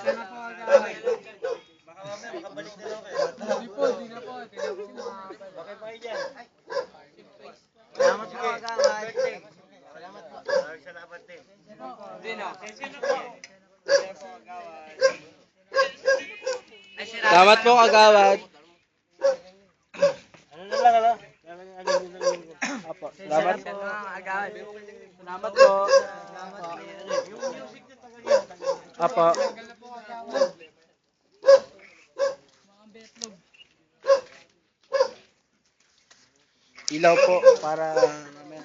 Sana po agawad. Baka mamaya makabalik na lang kayo. Di po, di na po. Di na po makakapal. Bakit pa kayo dyan? Salamat po agawad. Salamat po. Salamat din. Hindi na. Sino po? Hindi po agawad. Salamat po, kagawad. Ano na lang, ano? Apo, salamat po. Agawad. Salamat po. Apo. Ilaw po para mamaya.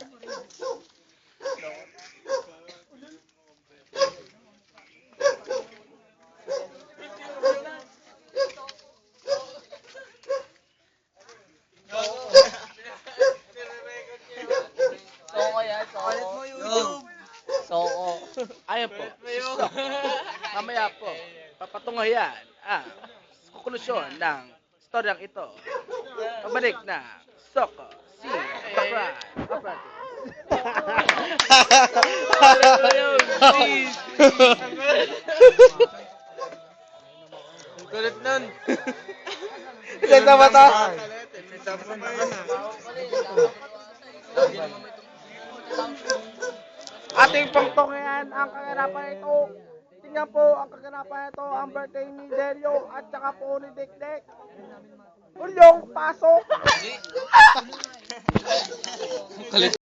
Soko yan, soko. Ulit mo YouTube. Soko. Ayan po. Mamaya po. Papatungo yan. Konklusyon ng storyang ito. Pabalik na Soko si Bakran. Kulit nun. Ilan na ba ito? Ating pangtungayan ang kaganapan ito. Tingnan po ang kaganapan ito, ang birthday ni Delio at saka po ni Dekdek. Ulyong pasok!